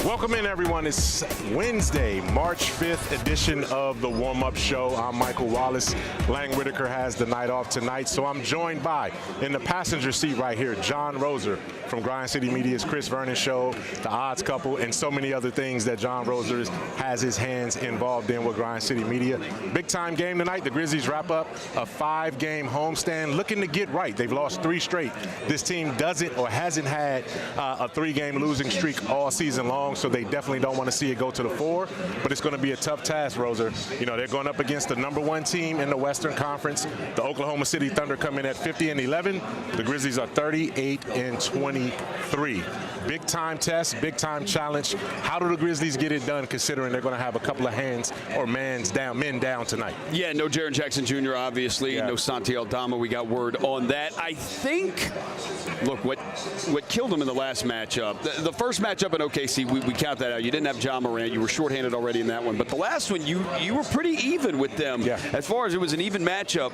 Welcome in, everyone. It's Wednesday, March 5th edition of the Warm-Up Show. I'm Michael Wallace. Lang Whitaker has the night off tonight, so I'm joined by, in the passenger seat right here, Jon Roser from Grind City Media's Chris Vernon Show, The Odds Couple, and so many other things that Jon Roser has his hands involved in with Grind City Media. Big-time game tonight. The Grizzlies wrap up a 5-game homestand, looking to get right. They've lost 3 straight. This team doesn't or hasn't had a 3-game losing streak all season long, so they definitely don't want to see it go to the 4, but it's going to be a tough task, Roser. You know, they're going up against the #1 team in the Western Conference. The Oklahoma City Thunder come in at 50-11. The Grizzlies are 38-23. Big time test, big time challenge. How do the Grizzlies get it done, considering they're going to have a couple of men down tonight? Yeah, no Jaren Jackson Jr., obviously. Yeah. No Santi Aldama. We got word on that. I think, look, what killed them in the last matchup, the first matchup in OKC, we count that out. You didn't have Jon Morant. You were shorthanded already in that one. But the last one, you were pretty even with them. Yeah. As far as it was an even matchup,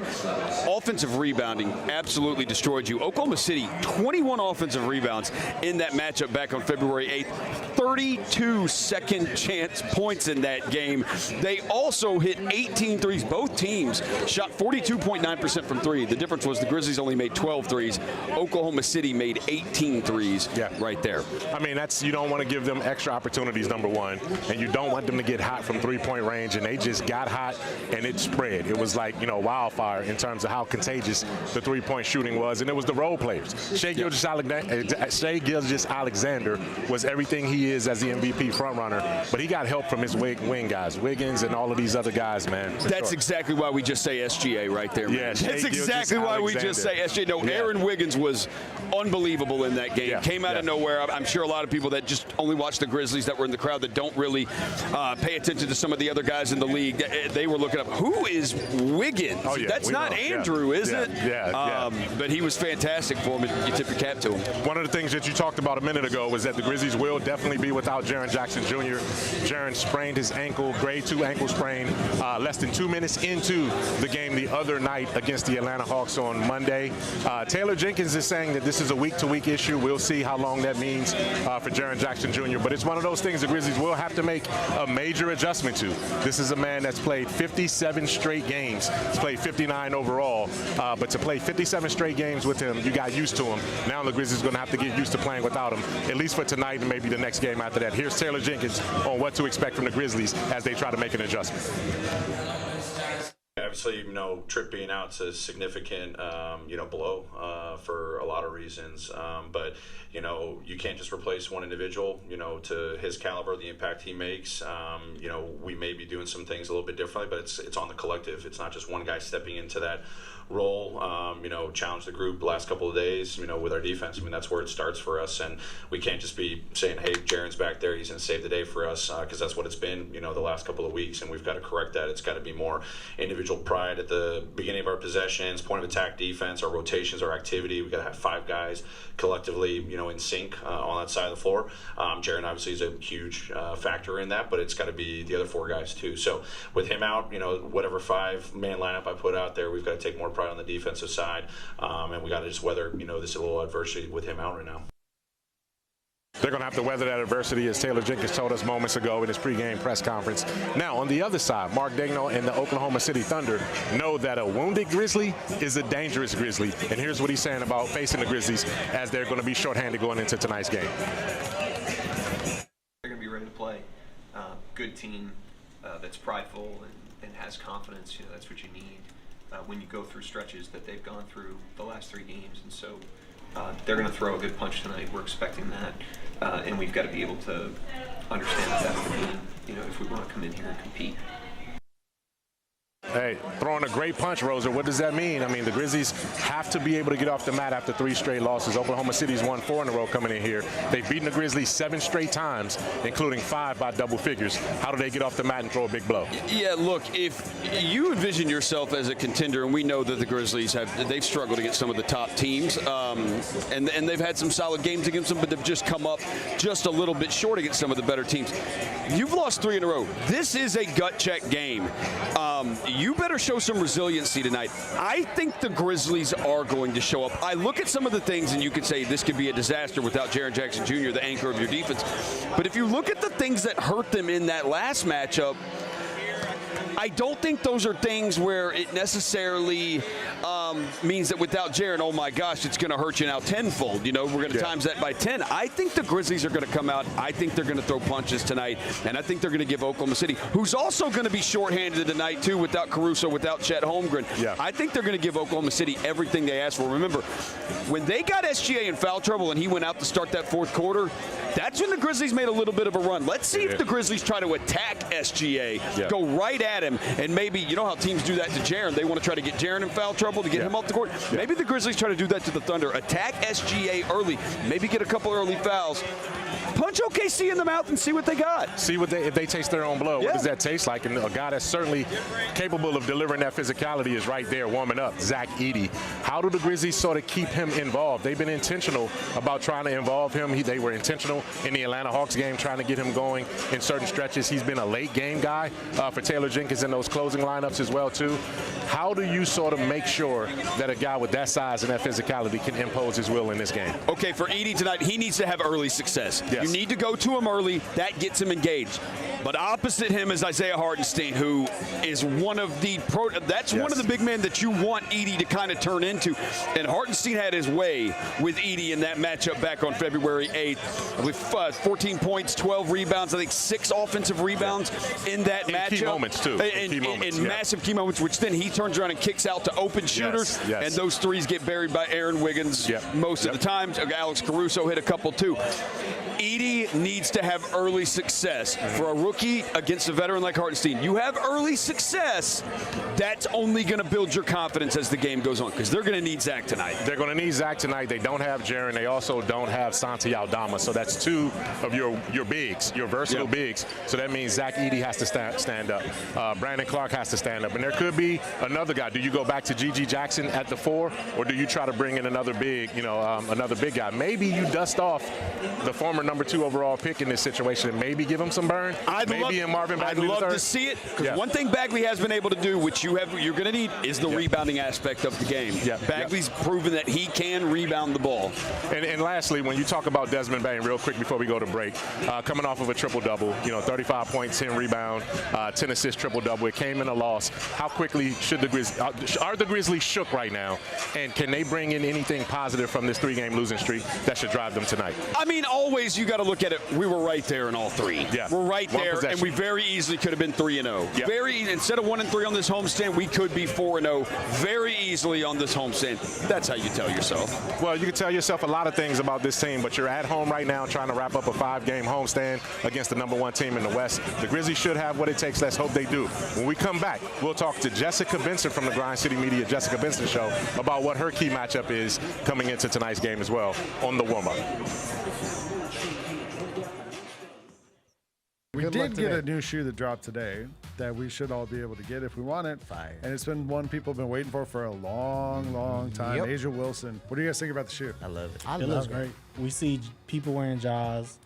offensive rebounding absolutely destroyed you. Oklahoma City, 21 offensive rebounds in that matchup back on February 8th. 32 second chance points in that game. They also hit 18 threes. Both teams shot 42.9% from 3. The difference was the Grizzlies only made 12 threes. Oklahoma City made 18 threes right there. I mean, you don't want to give them extra opportunities, #1, and you don't want them to get hot from 3-point range, and they just got hot and it spread. It was like, wildfire in terms of how contagious the 3-point shooting was, and it was the role players. Shai Gilgeous-Alexander was everything he is as the MVP frontrunner, but he got help from his wing guys, Wiggins and all of these other guys, man. That's exactly why we just say SGA right there, man. Yeah, that's exactly why we just say SGA. No, Aaron Wiggins was unbelievable in that game. Came out of nowhere. I'm sure a lot of people that just only watch the Grizzlies that were in the crowd that don't really pay attention to some of the other guys in the league, they were looking up, who is Wiggins? Oh, yeah, that's not Andrew, is it? Yeah. But he was fantastic for him, and you tip your cap to him. One of the things that you talked about a minute ago was that the Grizzlies will definitely be without Jaren Jackson Jr. Jaren sprained his ankle, grade 2 ankle sprain, less than 2 minutes into the game the other night against the Atlanta Hawks on Monday. Taylor Jenkins is saying that this is a week-to-week issue. We'll see how long that means for Jaren Jackson Jr., but it's one of those things the Grizzlies will have to make a major adjustment to. This is a man that's played 57 straight games. He's played 59 overall, but to play 57 straight games with him, you got used to him. Now the Grizzlies are going to have to get used to playing without him, at least for tonight and maybe the next game after that. Here's Taylor Jenkins on what to expect from the Grizzlies as they try to make an adjustment. Obviously, Tripp being out is a significant, blow for a lot of reasons. But, you can't just replace one individual, to his caliber, the impact he makes. We may be doing some things a little bit differently, but it's on the collective. It's not just one guy stepping into that role, challenge the group the last couple of days, with our defense. I mean, that's where it starts for us, and we can't just be saying, hey, Jaren's back there, he's going to save the day for us, because that's what it's been, the last couple of weeks, and we've got to correct that. It's got to be more individual pride at the beginning of our possessions, point of attack defense, our rotations, our activity. We've got to have 5 guys collectively, in sync on that side of the floor. Jaren obviously is a huge factor in that, but it's got to be the other 4 guys too. So with him out, whatever 5-man lineup I put out there, we've got to take more pride on the defensive side, and we got to just weather, this little adversity with him out right now. They're going to have to weather that adversity, as Taylor Jenkins told us moments ago in his pregame press conference. Now, on the other side, Mark Daigneault and the Oklahoma City Thunder know that a wounded Grizzly is a dangerous Grizzly. And here's what he's saying about facing the Grizzlies as they're going to be shorthanded going into tonight's game. They're going to be ready to play. Good team that's prideful and has confidence. That's what you need when you go through stretches that they've gone through the last 3 games. And so they're going to throw a good punch tonight. We're expecting that. And we've got to be able to understand that that's the game, if we want to come in here and compete. Hey, throwing a great punch, Roser. What does that mean? I mean, the Grizzlies have to be able to get off the mat after 3 straight losses. Oklahoma City's won 4 in a row coming in here. They've beaten the Grizzlies 7 straight times, including 5 by double figures. How do they get off the mat and throw a big blow? Yeah, look, if you envision yourself as a contender, and we know that the Grizzlies they've struggled against some of the top teams, and they've had some solid games against them, but they've just come up just a little bit short against some of the better teams. You've lost 3 in a row. This is a gut check game. you better show some resiliency tonight. I think the Grizzlies are going to show up. I look at some of the things, and you could say this could be a disaster without Jaren Jackson Jr., the anchor of your defense. But if you look at the things that hurt them in that last matchup, I don't think those are things where it necessarily means that without Jaren, oh my gosh, it's going to hurt you now tenfold. You know, we're going to times that by 10. I think the Grizzlies are going to come out. I think they're going to throw punches tonight, and I think they're going to give Oklahoma City, who's also going to be shorthanded tonight too, without Caruso, without Chet Holmgren. Yeah. I think they're going to give Oklahoma City everything they asked for. Remember, when they got SGA in foul trouble and he went out to start that fourth quarter, that's when the Grizzlies made a little bit of a run. Let's see if the Grizzlies try to attack SGA, go right at him, and maybe, you know how teams do that to Jaren. They want to try to get Jaren in foul trouble to get him off the court. Maybe the Grizzlies try to do that to the Thunder. Attack SGA early, maybe get a couple early fouls. Punch OKC in the mouth and see what they got. See what if they taste their own blood. What does that taste like? And a guy that's certainly capable of delivering that physicality is right there warming up, Zach Edey. How do the Grizzlies sort of keep him involved? They've been intentional about trying to involve him. They were intentional in the Atlanta Hawks game, trying to get him going in certain stretches. He's been a late game guy for Taylor Jenkins in those closing lineups as well too. How do you sort of make sure that a guy with that size and that physicality can impose his will in this game? Okay, for Edey tonight, he needs to have early success. Yes. You need to go to him early. That gets him engaged. But opposite him is Isaiah Hartenstein, who is one of the one of the big men that you want Edey to kind of turn into. And Hartenstein had his way with Edey in that matchup back on February 8th. I believe 14 points, 12 rebounds, I think 6 offensive rebounds in that matchup. Key moments, too. In massive key moments, which then he turns around and kicks out to open shooters. And those threes get buried by Aaron Wiggins most of the time. Alex Caruso hit a couple, too. Edey needs to have early success. For a rookie against a veteran like Hartenstein, you have early success, that's only going to build your confidence as the game goes on, because they're going to need Zach tonight. They're going to need Zach tonight. They don't have Jaren. They also don't have Santi Aldama. So that's 2 of your bigs, your versatile bigs. So that means Zach Edey has to stand up. Brandon Clark has to stand up. And there could be another guy. Do you go back to G.G. Jackson at the 4, or do you try to bring in another big, another big guy? Maybe you dust off the former number 2 overall pick in this situation and maybe give him some burn. I'd love to see it. Because one thing Bagley has been able to do, which you're going to need, is the rebounding aspect of the game. Bagley's proven that he can rebound the ball. And lastly, when you talk about Desmond Bane, real quick before we go to break, coming off of a triple-double, 35 points, 10 rebound, 10 assists, triple-double. It came in a loss. How quickly should are the Grizzlies shook right now? And can they bring in anything positive from this 3-game losing streak that should drive them tonight? I mean, always you got to look at it. We were right there in all 3. We're right there, and we very easily could have been 3-0. Instead of 1-3 on this homestand, we could be 4-0 very easily on this homestand. That's how you tell yourself. Well, you can tell yourself a lot of things about this team, but you're at home right now trying to wrap up a 5-game homestand against the number 1 team in the West. The Grizzlies should have what it takes. Let's hope they do. When we come back, we'll talk to Jessica Benson from the Grind City Media Jessica Benson Show about what her key matchup is coming into tonight's game as well on the warm-up. We did get a new shoe that dropped today that we should all be able to get if we want it. Fire. And it's been one people have been waiting for a long, long time. Asia Wilson. What do you guys think about the shoe? I love it. It looks great. We see people wearing Jaws.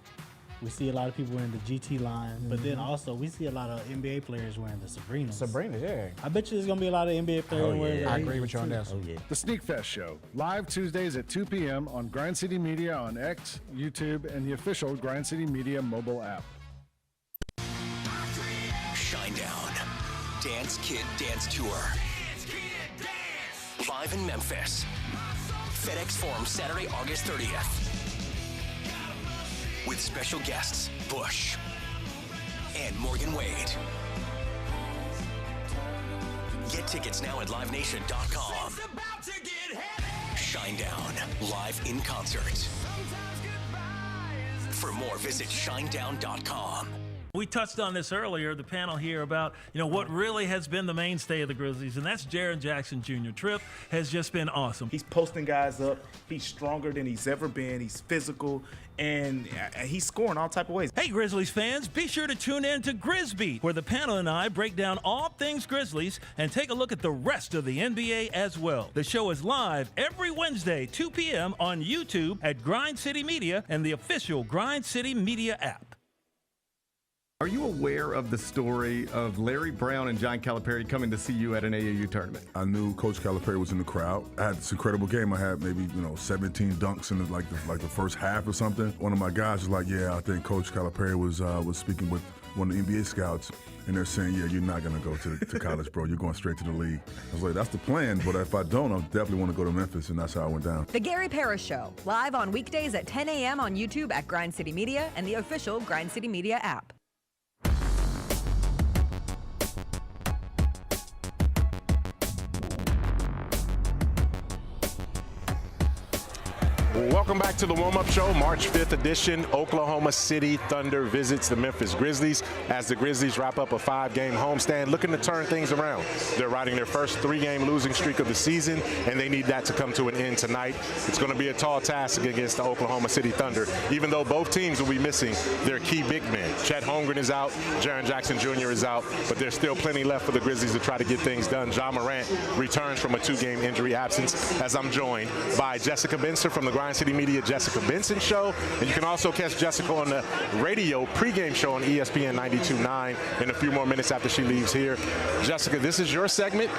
We see a lot of people wearing the GT line. But then also we see a lot of NBA players wearing the Sabrinas. I bet you there's going to be a lot of NBA players wearing the I agree with you on that. The Sneak Fest Show, live Tuesdays at 2 p.m. on Grind City Media on X, YouTube, and the official Grind City Media mobile app. Shinedown, Dance Kid Dance Tour. Live in Memphis. FedEx Forum, Saturday, August 30th. With special guests, Bush and Morgan Wade. Get tickets now at livenation.com. Shinedown, live in concert. For more, visit shinedown.com. We touched on this earlier, the panel here, about what really has been the mainstay of the Grizzlies, and that's Jaren Jackson Jr. Trip has just been awesome. He's posting guys up. He's stronger than he's ever been. He's physical, and he's scoring all type of ways. Hey, Grizzlies fans, be sure to tune in to Grizzbeat, where the panel and I break down all things Grizzlies and take a look at the rest of the NBA as well. The show is live every Wednesday, 2 p.m. on YouTube at Grind City Media and the official Grind City Media app. Are you aware of the story of Larry Brown and John Calipari coming to see you at an AAU tournament? I knew Coach Calipari was in the crowd. I had this incredible game. I had maybe 17 dunks in the first half or something. One of my guys was like, "Yeah, I think Coach Calipari was speaking with one of the NBA scouts, and they're saying, yeah, you're not going to go to college, bro. You're going straight to the league." I was like, "That's the plan, but if I don't, I definitely want to go to Memphis," and that's how I went down. The Gary Parrish Show, live on weekdays at 10 a.m. on YouTube at Grind City Media and the official Grind City Media app. Welcome back to the warm-up show, March 5th edition. Oklahoma City Thunder visits the Memphis Grizzlies as the Grizzlies wrap up a 5-game homestand, looking to turn things around. They're riding their first 3-game losing streak of the season, and they need that to come to an end tonight. It's going to be a tall task against the Oklahoma City Thunder, even though both teams will be missing their key big men. Chet Holmgren is out, Jaren Jackson Jr. is out, but there's still plenty left for the Grizzlies to try to get things done. Jon Morant returns from a 2-game injury absence, as I'm joined by Jessica Benson from the Grind City Media Jessica Benson Show. And you can also catch Jessica on the radio pregame show on ESPN 92.9 in a few more minutes after she leaves here. Jessica, this is your segment.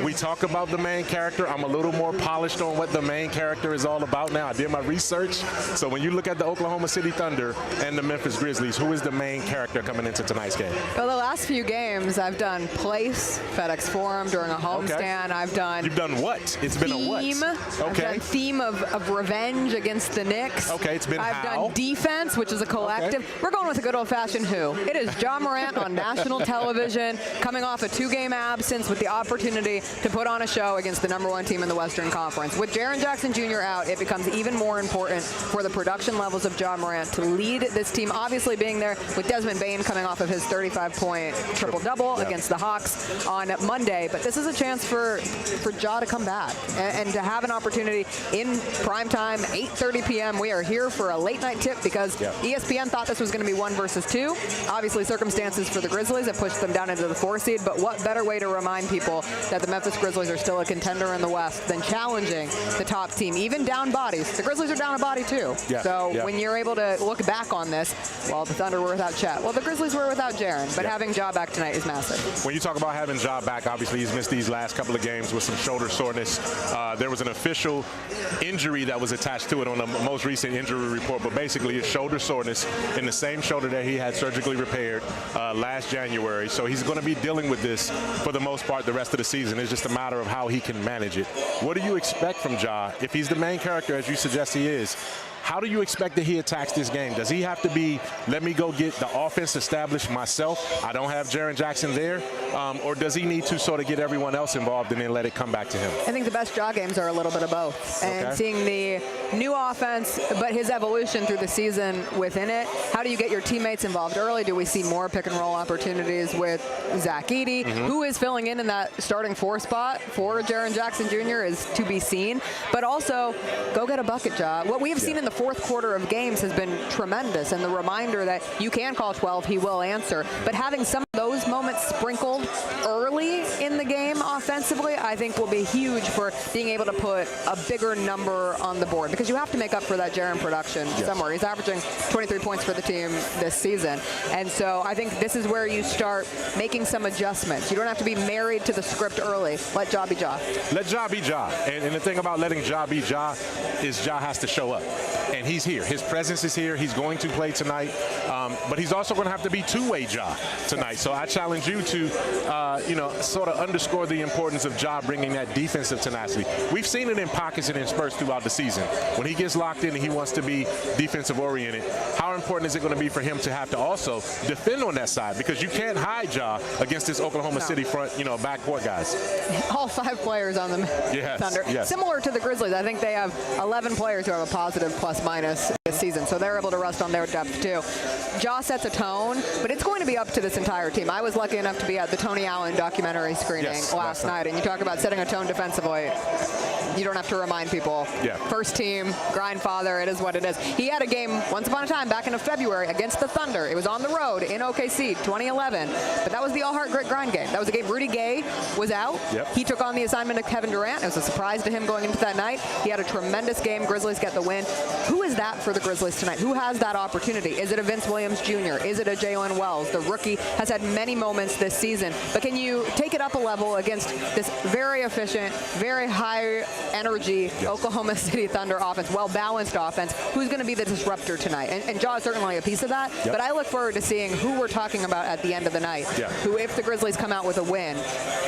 We talk about the main character. I'm a little more polished on what the main character is all about now. I did my research. So when you look at the Oklahoma City Thunder and the Memphis Grizzlies, who is the main character coming into tonight's game? Well, the last few games, I've done place, FedEx Forum during a homestand. Okay. I've done. You've done what? It's been a what? Okay. I've done theme of revenge against the Knicks. Okay, it's been I've done defense, which is a collective. Okay. We're going with a good old-fashioned who. It is Jon Morant on national television, coming off a 2-game absence with the opportunity to put on a show against the #1 team in the Western Conference. With Jaren Jackson Jr. out, it becomes even more important for the production levels of Jon Morant to lead this team, obviously being there with Desmond Bane coming off of his 35-point triple-double against the Hawks on Monday. But this is a chance for Ja to come back and to have an opportunity in prime time, 8:30 p.m. We are here for a late night tip because ESPN thought this was going to be 1 versus 2. Obviously, circumstances for the Grizzlies have pushed them down into the 4 seed, but what better way to remind people that the Memphis Grizzlies are still a contender in the West than challenging the top team, even down bodies. The Grizzlies are down a body too. When you're able to look back on this, well, the Thunder were without Chet. Well, the Grizzlies were without Jaren, but having Ja back tonight is massive. When you talk about having Ja back, obviously he's missed these last couple of games with some shoulder soreness. There was an official injury that was attached to it on the most recent injury report, but basically it's shoulder soreness in the same shoulder that he had surgically repaired last January. So he's going to be dealing with this for the most part the rest of the season. It's just a matter of how he can manage it. What do you expect from Ja? If he's the main character, as you suggest he is, how do you expect that he attacks this game? Does he have to be, let me go get the offense established myself, I don't have Jaren Jackson there, or does he need to sort of get everyone else involved and then let it come back to him? I think the best Ja games are a little bit of both. And seeing the new offense, but his evolution through the season within it. How do you get your teammates involved early? Do we see more pick and roll opportunities with Zach Edey? Who is filling in that starting 4 spot for Jaren Jackson Jr. is to be seen. But also, go get a bucket, Ja. What we have seen in the fourth quarter of games has been tremendous, and the reminder that you can call 12, he will answer. But having some of those moments sprinkled early in the game offensively, I think will be huge for being able to put a bigger number on the board, because you have to make up for that Jaren production somewhere. He's averaging 23 points for the team this season, and so I think this is where you start making some adjustments. You don't have to be married to the script early. Let Ja be Ja. Let Ja be Ja. And the thing about letting Ja be Ja is Ja has to show up. And he's here. His presence is here. He's going to play tonight. But he's also going to have to be two-way Ja tonight. So I challenge you to, sort of underscore the importance of Ja bringing that defensive tenacity. We've seen it in pockets and in spurts throughout the season. When he gets locked in and he wants to be defensive-oriented, how important is it going to be for him to have to also defend on that side? Because you can't hide Ja against this Oklahoma City front, backcourt guys. All 5 players on the Thunder. Similar to the Grizzlies, I think they have 11 players who have a positive plus-minus this season, so they're able to rest on their depth too. Ja sets a tone, but it's going to be up to this entire team. I was lucky enough to be at the Tony Allen documentary screening last night, and you talk about setting a tone defensively. You don't have to remind people. First team, grind father, it is what it is. He had a game once upon a time back in February against the Thunder. It was on the road in OKC, 2011. But that was the all-heart grit grind game. That was a game Rudy Gay was out. He took on the assignment of Kevin Durant. It was a surprise to him going into that night. He had a tremendous game. Grizzlies get the win. Who is that for the Grizzlies tonight? Who has that opportunity? Is it a Vince Williams Jr.? Is it a Jalen Wells? The rookie has had many moments this season. But can you take it up a level against this very efficient, very high energy Oklahoma City Thunder offense, well-balanced offense? Who's going to be the disruptor tonight? And Ja is certainly a piece of that. But I look forward to seeing who we're talking about at the end of the night. Who, if the Grizzlies come out with a win,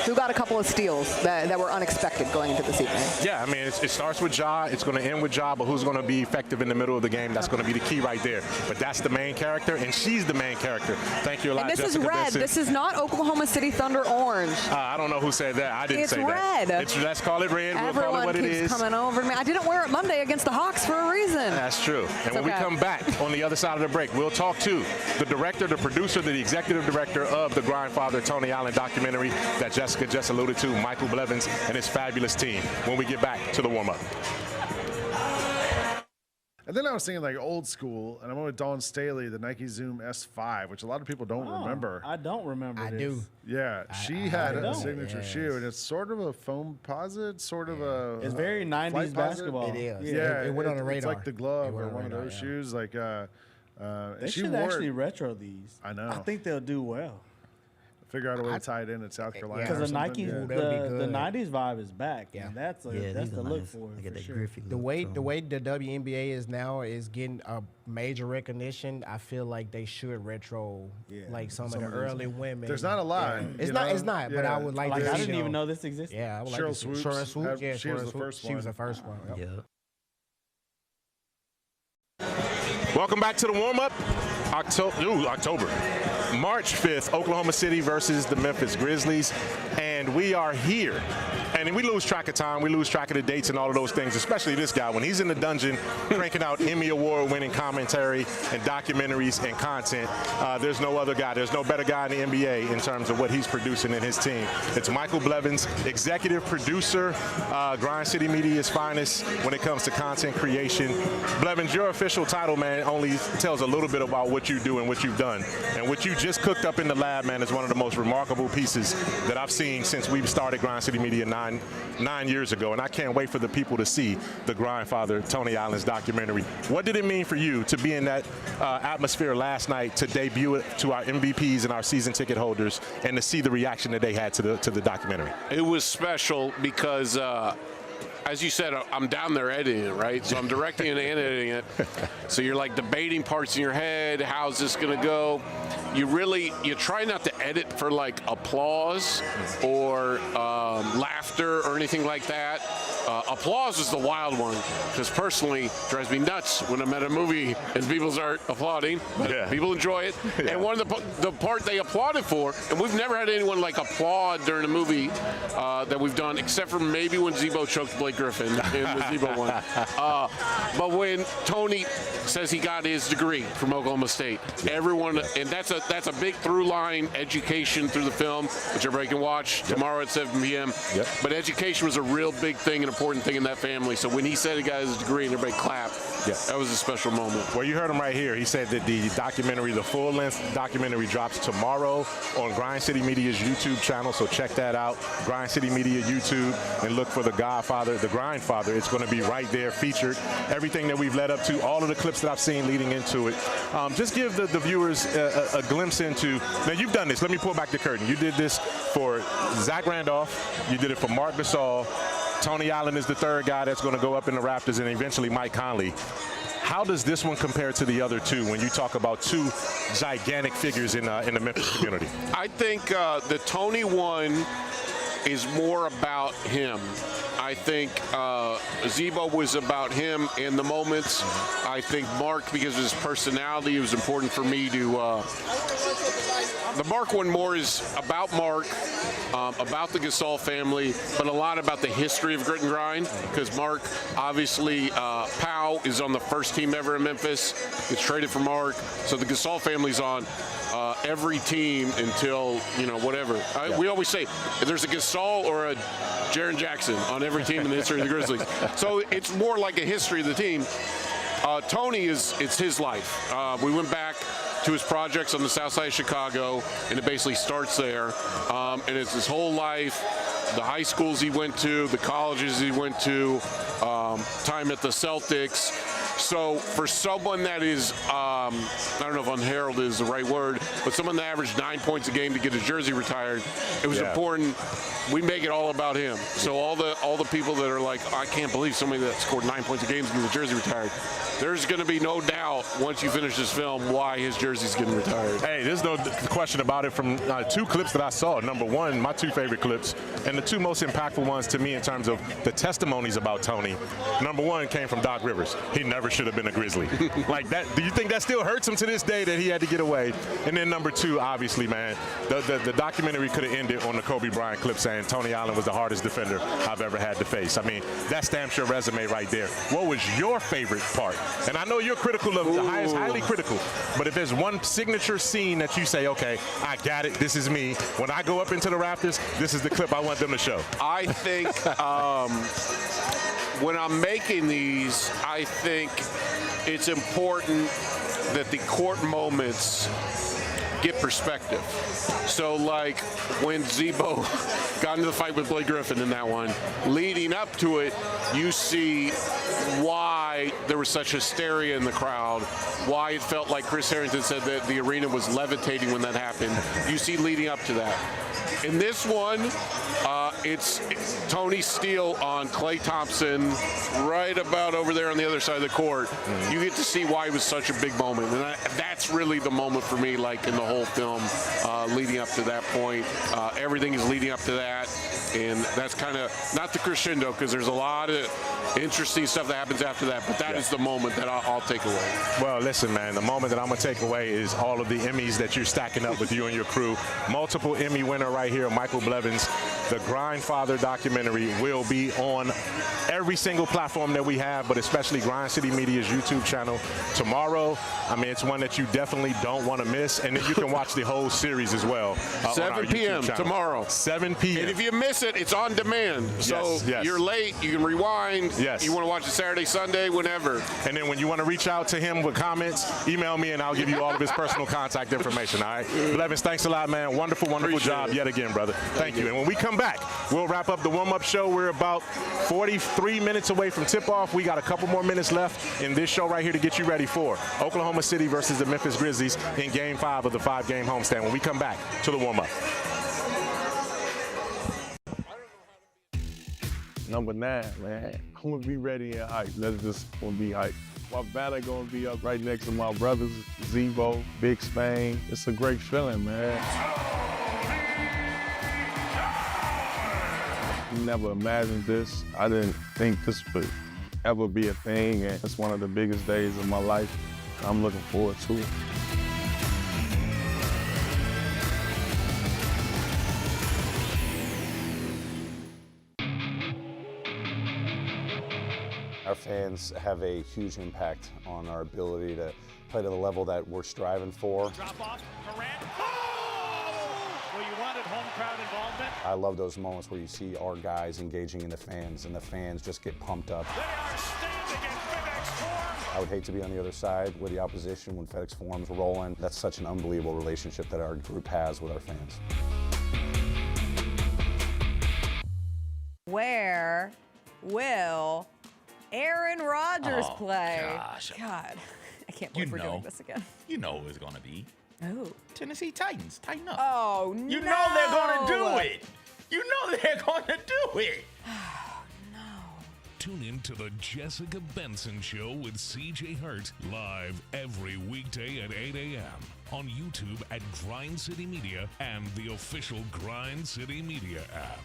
who got a couple of steals that were unexpected going into this evening? Yeah, I mean, it starts with Ja. It's going to end with Ja, but who's going to be effective in the middle of the game? That's going to be the key right there. But that's the main character, and she's the main character. Thank you a lot, And this Jessica is red. Benson. This is not Oklahoma City Thunder orange. I don't know who said that. I didn't say red. that. Let's call it red. We'll call it what it is. Everyone keeps coming over to me. I didn't wear it Monday against the Hawks for a reason. That's true. And when we come back on the other side of the break, we'll talk to the director, the producer, the executive director of the Grindfather Tony Allen documentary that Jessica just alluded to, Michael Blevins and his fabulous team, when we get back to the warm-up. And then I was thinking like old school, and I went with Dawn Staley, the Nike Zoom S5, which a lot of people don't remember. I don't remember this. do. Yeah, she had a signature shoe, and it's sort of a foam posit, sort of a. It's very 90s basketball. It is. Yeah, it went on the radar. It's like the glove or on one of radar, those shoes. Like, They she should wore actually it. retro these. I know. I think they'll do well. Figure out a way to tie it in South Carolina. Because or the Nike, something. the 90s vibe is back. Yeah. And that's the look for it. Get For that sure. Griffey the way the WNBA is now is getting a major recognition. I feel like they should retro like some of the early women. There's not a lot. It's not. But I would like to. I didn't even know this existed. Yeah, I would Cheryl like to see. Swoops. Cheryl Swoops. Yeah, She was the first one. She was the first one. Yep. Welcome back to the warm-up. October. March 5th, Oklahoma City versus the Memphis Grizzlies. And we are here. And we lose track of time. We lose track of the dates and all of those things, especially this guy. When he's in the dungeon cranking out Emmy Award-winning commentary and documentaries and content, there's no other guy. There's no better guy in the NBA in terms of what he's producing in his team. It's Michael Blevins, executive producer, Grind City Media's finest when it comes to content creation. Blevins, your official title, man, only tells a little bit about what you do and what you've done. And what you just cooked up in the lab, man, is one of the most remarkable pieces that I've seen since we've started Grind City Media nine years ago, and I can't wait for the people to see the Grindfather Tony Allen's documentary. What did it mean for you to be in that atmosphere last night, to debut it to our MVPs and our season ticket holders, and to see the reaction that they had to the documentary? It was special because as you said, I'm down there editing it, right? So I'm directing and editing it. So you're like debating parts in your head. How's this going to go? You try not to edit for like applause or laughter or anything like that. Applause is the wild one, because personally it drives me nuts when I'm at a movie and people start applauding. But people enjoy it. And one of the part they applauded for, and we've never had anyone like applaud during a movie that we've done, except for maybe when Zebo choked Blake Griffin in the Zebo one. But when Tony says he got his degree from Oklahoma State, everyone, and that's a big through line, education through the film, which everybody can watch tomorrow at 7 p.m. But education was a real big thing, an important thing in that family. So when he said he got his degree and everybody clapped, that was a special moment. Well, you heard him right here. He said that the documentary, the full-length documentary, drops tomorrow on Grind City Media's YouTube channel. So check that out, Grind City Media YouTube, and look for the Godfather, the Grindfather. It's going to be right there, featured. Everything that we've led up to, all of the clips that I've seen leading into it. Just give the viewers a glimpse into. Now, you've done this. Let me pull back the curtain. You did this for Zach Randolph. You did it for Mark Gasol. Tony Allen is the third guy that's going to go up in the Raptors, and eventually Mike Conley. How does this one compare to the other two when you talk about two gigantic figures in the Memphis community? I think the Tony one is more about him. I think Zebo was about him in the moments. I think Mark, because of his personality, it was important for me to the Mark one more is about Mark, about the Gasol family, but a lot about the history of grit and grind, because Mark, obviously, Powell is on the first team ever in Memphis, gets traded for Mark, so the Gasol family's on every team until, whatever. We always say there's a Gasol or a Jaren Jackson on every team in the history of the Grizzlies. So it's more like a history of the team. Tony, it's his life. We went back to his projects on the south side of Chicago, and it basically starts there. And it's his whole life, the high schools he went to, the colleges he went to, time at the Celtics. So for someone that is, I don't know if unheralded is the right word, but someone that averaged 9 points a game to get his jersey retired, it was important we make it all about him. So all the people that are like, I can't believe somebody that scored 9 points a game to get his jersey retired, there's going to be no doubt once you finish this film why his jersey's getting retired. Hey, there's no question about it from 2 clips that I saw. Number one, my 2 favorite clips, and the 2 most impactful ones to me in terms of the testimonies about Tony. Number 1 came from Doc Rivers. He never should have been a Grizzly. Like that, do you think that still hurts him to this day that he had to get away? And then number 2, obviously, man, the documentary could have ended on the Kobe Bryant clip saying Tony Allen was the hardest defender I've ever had to face. I mean, that stamps your resume right there. What was your favorite part? And I know you're critical of the highest, highly critical, but if there's one signature scene that you say, okay, I got it, this is me. When I go up into the rafters, this is the clip I want them to show. I think when I'm making these, I think it's important that the court moments get perspective. So like when Zebo got into the fight with Blake Griffin in that one, leading up to it, you see why there was such hysteria in the crowd, why it felt like Chris Harrington said that the arena was levitating when that happened. You see leading up to that. In this one, it's Tony Steele on Klay Thompson right about over there on the other side of the court. Mm-hmm. You get to see why it was such a big moment. And that's really the moment for me, like in the whole film, leading up to that point. Everything is leading up to that. And that's kind of not the crescendo, because there's a lot of interesting stuff that happens after that. But that is the moment that I'll take away. Well, listen, man, the moment that I'm going to take away is all of the Emmys that you're stacking up with you and your crew. Multiple Emmy winner right here, Michael Blevins. The Grindfather documentary will be on every single platform that we have, but especially Grind City Media's YouTube channel tomorrow. I mean, it's one that you definitely don't want to miss, and then you can watch the whole series as well. 7 p.m. tomorrow. 7 p.m. And if you miss it, it's on demand. So you're late, you can rewind. Yes. You want to watch it Saturday, Sunday, whenever. And then when you want to reach out to him with comments, email me and I'll give you all of his personal contact information, all right? Blevins, thanks a lot, man. Wonderful, wonderful job yet again, brother. Thank you. And when we come back, we'll wrap up the warm-up show. We're about 43 minutes away from tip-off. We got a couple more minutes left in this show right here to get you ready for Oklahoma City versus the Memphis Grizzlies in Game 5 of the 5-game homestand when we come back to the warm-up. Number 9, man. I'm going to be ready and hype. That's just going to be hype. My banner going to be up right next to my brothers, Zebo, Big Spain. It's a great feeling, man. Never imagined this. I didn't think this would ever be a thing, and it's one of the biggest days of my life. I'm looking forward to it. Our fans have a huge impact on our ability to play to the level that we're striving for. Drop off, Morant. Oh! Well, you wanted home crowd involvement. I love those moments where you see our guys engaging in the fans, and the fans just get pumped up. They are standing in FedEx Forum. I would hate to be on the other side with the opposition when FedEx Forum's rolling. That's such an unbelievable relationship that our group has with our fans. Where will Aaron Rodgers play? Gosh. God, I can't believe we're doing this again. You know who it's going to be. Who? Tennessee Titans. Tighten up. Oh, no. You know they're going to do it. You know they're going to do it. Tune in to the Jessica Benson Show with CJ Hurt, live every weekday at 8 a.m. on YouTube at Grind City Media and the official Grind City Media app.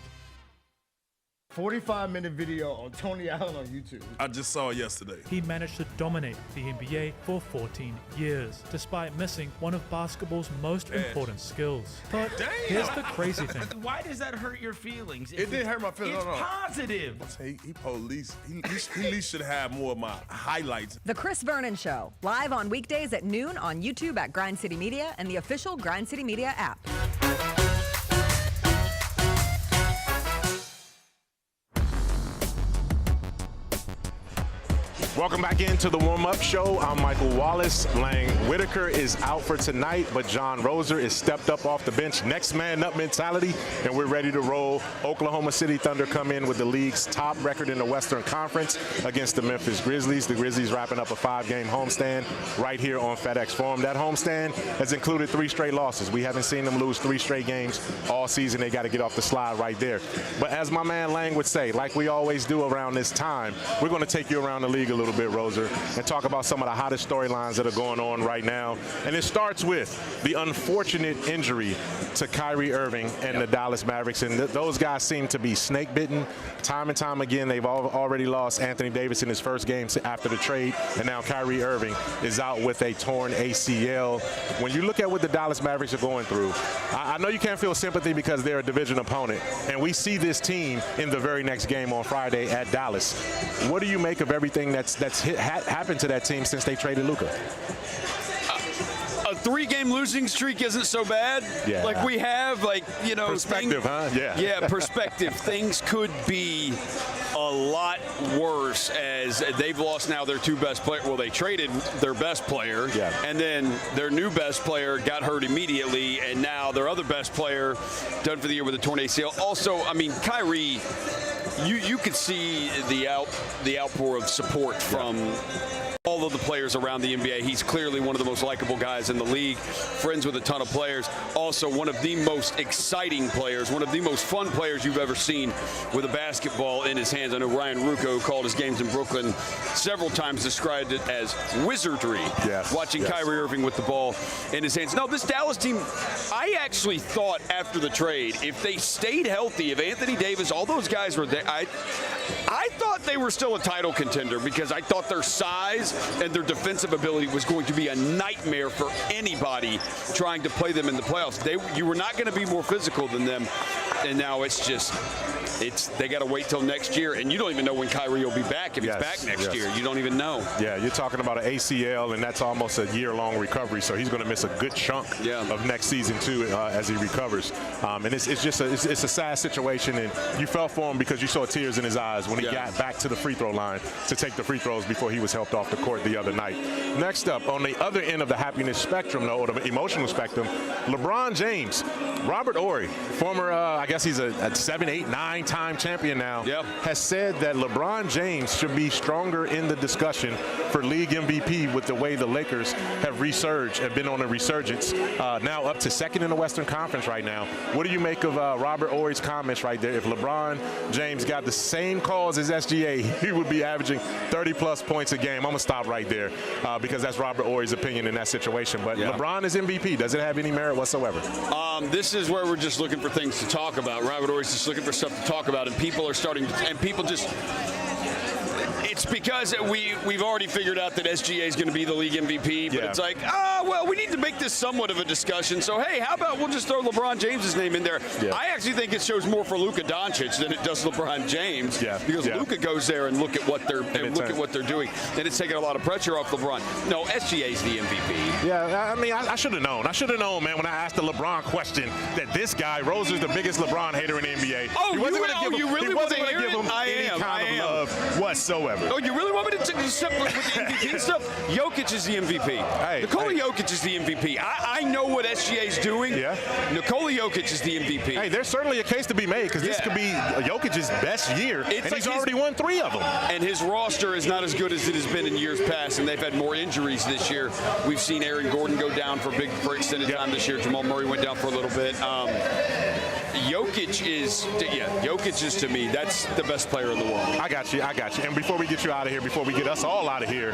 45-minute video on Tony Allen on YouTube. I just saw it yesterday. He managed to dominate the NBA for 14 years, despite missing one of basketball's most important skills. But here's the crazy thing. Why does that hurt your feelings? It didn't hurt my feelings. It's positive. He at least should have more of my highlights. The Chris Vernon Show, live on weekdays at noon on YouTube at Grind City Media and the official Grind City Media app. Welcome back into the warm-up show. I'm Michael Wallace. Lang Whitaker is out for tonight, but Jon Roser is stepped up off the bench. Next man up mentality, and we're ready to roll. Oklahoma City Thunder come in with the league's top record in the Western Conference against the Memphis Grizzlies. The Grizzlies wrapping up a 5-game homestand right here on FedEx Forum. That homestand has included 3 straight losses. We haven't seen them lose 3 straight games all season. They got to get off the slide right there. But as my man Lang would say, like we always do around this time, we're going to take you around the league a little bit, Roser, and talk about some of the hottest storylines that are going on right now. And it starts with the unfortunate injury to Kyrie Irving and the Dallas Mavericks. And those guys seem to be snake bitten time and time again. They've already lost Anthony Davis in his first game after the trade, and now Kyrie Irving is out with a torn ACL. When you look at what the Dallas Mavericks are going through, I know you can't feel sympathy because they're a division opponent, and we see this team in the very next game on Friday at Dallas. What do you make of everything that's happened to that team since they traded Luka? A 3-game losing streak isn't so bad. Yeah. Like we have, perspective, huh? Yeah. Yeah, perspective. Things could be a lot worse as they've lost now their 2 best players. Well, they traded their best player, and then their new best player got hurt immediately, and now their other best player done for the year with a torn ACL. Also, I mean, Kyrie, you could see the outpour of support from all of the players around the NBA. He's clearly one of the most likable guys in the league, friends with a ton of players. Also, one of the most exciting players, one of the most fun players you've ever seen with a basketball in his hands. I know Ryan Rucco called his games in Brooklyn several times, described it as wizardry, watching Kyrie Irving with the ball in his hands. No, this Dallas team, I actually thought after the trade, if they stayed healthy, if Anthony Davis, all those guys were there, I thought they were still a title contender because I thought their size and their defensive ability was going to be a nightmare for anybody trying to play them in the playoffs. You were not going to be more physical than them, and now they got to wait till next year, and you don't even know when Kyrie will be back. If he's back next year, you don't even know. Yeah, you're talking about an ACL, and that's almost a year-long recovery, so he's going to miss a good chunk of next season too as he recovers. And it's a sad situation, and you felt for him because you saw tears in his eyes when he got back to the free throw line to take the free throws before he was helped off the court the other night. Next up, on the other end of the happiness spectrum, though, or the emotional spectrum, LeBron James, Robert Horry, former, I guess he's a 7, 8, 9-time champion now, has said that LeBron James should be stronger in the discussion for league MVP with the way the Lakers have resurged, have been on a resurgence, now up to 2nd in the Western Conference right now. What do you make of Robert Horry's comments right there? If LeBron James got the same calls as SGA, he would be averaging 30-plus points a game. I'm going to stop right there because that's Robert Horry's opinion in that situation. But LeBron is MVP. Does it have any merit whatsoever? This is where we're just looking for things to talk about. Robert Horry's just looking for stuff to talk about, and people are starting to, and people just, it's because we've already figured out that SGA is going to be the league MVP, but it's like, well, we need to make this somewhat of a discussion. So, hey, how about we'll just throw LeBron James's name in there? I actually think it shows more for Luka Doncic than it does LeBron James, because Luka goes there and look at what they're doing, and it's taking a lot of pressure off LeBron. No, SGA's the MVP. Yeah, I mean, I should have known. I should have known, man, when I asked the LeBron question that this guy, Roser's the biggest LeBron hater in the NBA. Oh, you really want to hear it? I am. Love whatsoever. Oh, you really want me to take the step with the MVP stuff? Jokic is the MVP. Nikola Jokic is the MVP. I know what SGA's doing. Nikola Jokic is the MVP. Hey, there's certainly a case to be made because this could be Jokic's best year, and he's already won 3 of them. And his roster is not as good as it has been in years past, and they've had more injuries this year. We've seen Aaron Gordon go down for extended time this year. Jamal Murray went down for a little bit. Jokic is, to me, that's the best player in the world. I got you. And before we get you out of here, before we get us all out of here,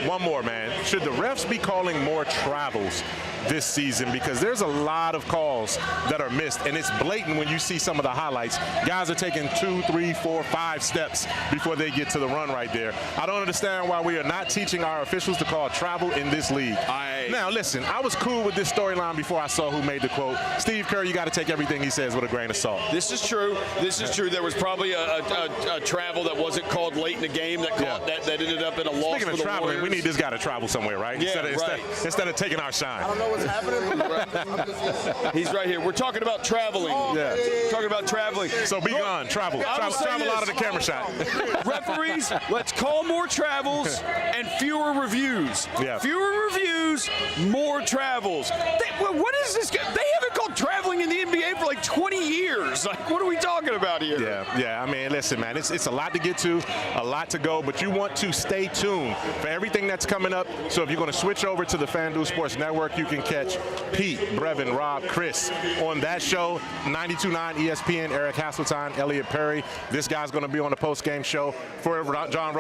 one more, man. Should the refs be calling more travels this season because there's a lot of calls that are missed, and it's blatant when you see some of the highlights. Guys are taking 2, 3, 4, 5 steps before they get to the run right there. I don't understand why we are not teaching our officials to call travel in this league. Now, listen, I was cool with this storyline before I saw who made the quote. Steve Kerr, you got to take everything he says with a grain of salt. This is true. This is true. There was probably a travel that wasn't called late in the game that ended up in a loss Speaking for of the traveling, Warriors. we need this guy to travel somewhere, right? Yeah, Instead of taking our shine. I don't know what's happening. He's right here. We're talking about traveling. Yeah. Talking about traveling. So be gone. Travel out of the camera shot. Referees, let's call more travels and fewer reviews. Yeah. Fewer reviews, more travels. What is this? They haven't called traveling in the NBA for like 20 years. Like, what are we talking about here? Yeah. I mean, listen, man, it's a lot to get to, a lot to go, but you want to stay tuned for everything that's coming up. So if you're going to switch over to the FanDuel Sports Network, you can catch Pete, Brevin, Rob, Chris on that show, 92.9 ESPN, Eric Hasseltine, Elliot Perry. This guy's going to be on the post-game show for Jon Roser.